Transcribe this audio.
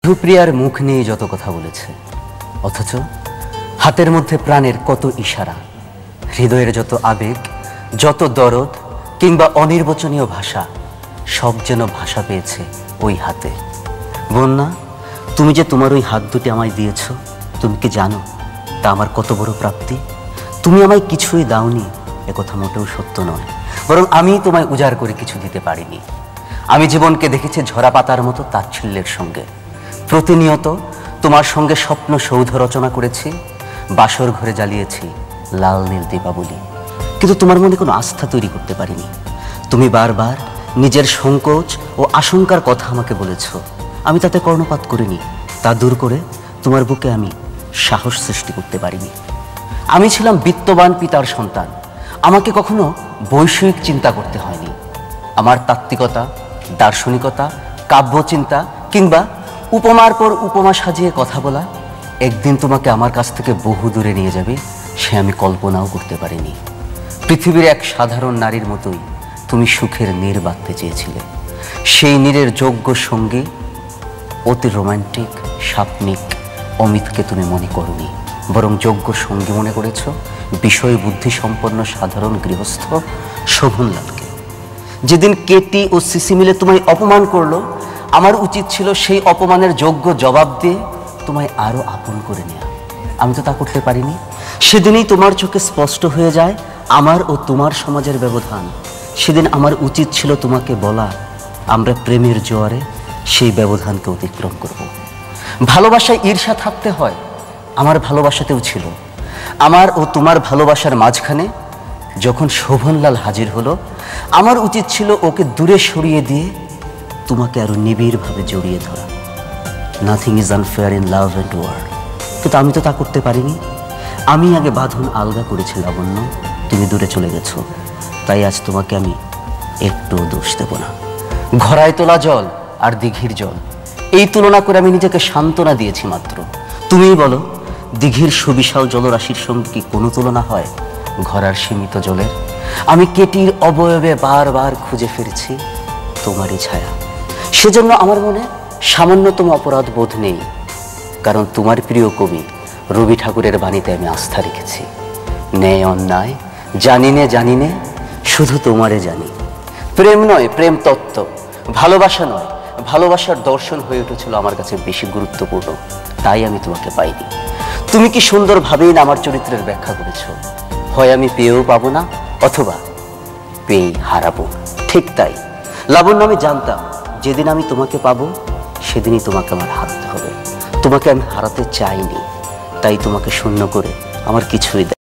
মধুপ্রিয়ার মুখ নিয়ে যত কথা বলেছে, অথচ হাতের মধ্যে প্রাণের কত ইশারা, হৃদয়ের যত আবেগ, যত দরদ কিংবা অনির্বচনীয় ভাষা, সব যেন ভাষা পেয়েছে ওই হাতে। বন্যা, তুমি যে তোমার ওই হাত দুটি আমায় দিয়েছ, তুমি কি জানো তা আমার কত বড় প্রাপ্তি? তুমি আমায় কিছুই দাওনি একথা মোটেও সত্য নয়, বরং আমি তোমায় উজাড় করে কিছু দিতে পারিনি। আমি জীবনকে দেখেছি ঝরা পাতার মতো তাচ্ছিল্যের সঙ্গে। প্রতিনিয়ত তোমার সঙ্গে স্বপ্ন সৌধ রচনা করেছি, বাসর ঘরে জ্বালিয়েছি লাল নীল দীপাবলি, কিন্তু তোমার মনে কোনো আস্থা তৈরি করতে পারিনি। তুমি বারবার নিজের সংকোচ ও আশঙ্কার কথা আমাকে বলেছ, আমি তাতে কর্ণপাত করিনি। তা দূর করে তোমার বুকে আমি সাহস সৃষ্টি করতে পারিনি। আমি ছিলাম বিত্তবান পিতার সন্তান, আমাকে কখনো বৈষয়িক চিন্তা করতে হয়নি। আমার তাত্ত্বিকতা, দার্শনিকতা, কাব্যচিন্তা কিংবা উপমার পর উপমা সাজিয়ে কথা বলা একদিন তোমাকে আমার কাছ থেকে বহু দূরে নিয়ে যাবে, সে আমি কল্পনাও করতে পারিনি। পৃথিবীর এক সাধারণ নারীর মতোই তুমি সুখের নীর বাঁধতে চেয়েছিলে। সেই নীরের যোগ্য সঙ্গী অতি রোমান্টিক স্বপ্নিক অমিতকে তুমি মনে করোনি, বরং যোগ্য সঙ্গী মনে করেছ বিষয় বুদ্ধি সম্পন্ন সাধারণ গৃহস্থ শোভনলালকে। যেদিন কেটি ও সিসি মিলে তোমায় অপমান করলো, আমার উচিত ছিল সেই অপমানের যোগ্য জবাব দিয়ে তোমায় আরো আপন করে নেওয়া। আমি তো তা করতে পারিনি। সেদিনই তোমার চোখে স্পষ্ট হয়ে যায় আমার ও তোমার সমাজের ব্যবধান। সেদিন আমার উচিত ছিল তোমাকে বলা, আমরা প্রেমের জোয়ারে সেই ব্যবধানকে অতিক্রম করব। ভালোবাসায় ঈর্ষা থাকতে হয়, আমার ভালোবাসাতেও ছিল। আমার ও তোমার ভালোবাসার মাঝখানে যখন শোভনলাল হাজির হলো, আমার উচিত ছিল ওকে দূরে সরিয়ে দিয়ে তোমাকে আরো নিবিড়ভাবে জড়িয়ে ধরা। Nothing is unfair in love and war, কিন্তু আমি তো তা করতে পারিনি। আমি আগে বাঁধন আলগা করেছি লাবণ্য, তুমি দূরে চলে গেছো। তাই আজ তোমাকে আমি একটুও দোষ দেব না। ঘরায় তোলা জল আর দিঘির জল, এই তুলনা করে আমি নিজেকে সান্ত্বনা দিয়েছি মাত্র। তুমিই বলো, দিঘির সুবিশাল জলরাশির সঙ্গে কি কোনো তুলনা হয় ঘরার সীমিত জলের? আমি কেটির অবয়বে বারবার খুঁজে ফিরেছি তোমারই ছায়া। সেজন্য আমার মনে সামান্যতম অপরাধ বোধ নেই, কারণ তোমার প্রিয় কবি রবি ঠাকুরের বাণীতে আমি আস্থা রেখেছি। ন্যায় অন্যায় জানি নে শুধু তোমারে জানি। প্রেম নয় প্রেম তত্ত্ব, ভালোবাসা নয় ভালোবাসার দর্শন হয়ে উঠেছিল আমার কাছে বেশি গুরুত্বপূর্ণ। তাই আমি তোমাকে পাইনি। তুমি কি সুন্দরভাবেই না আমার চরিত্রের ব্যাখ্যা করেছ, হয় আমি পেয়েও পাবো না, অথবা পেয়ে হারাবো। ঠিক তাই লাবণ্য, আমি জানতাম যেদিন আমি তোমাকে পাবো সেদিনই তোমাকে আমার হারাতে হবে। তোমাকে আমি হারাতে চাইনি, তাই তোমাকে শূন্য করে আমার কিছুই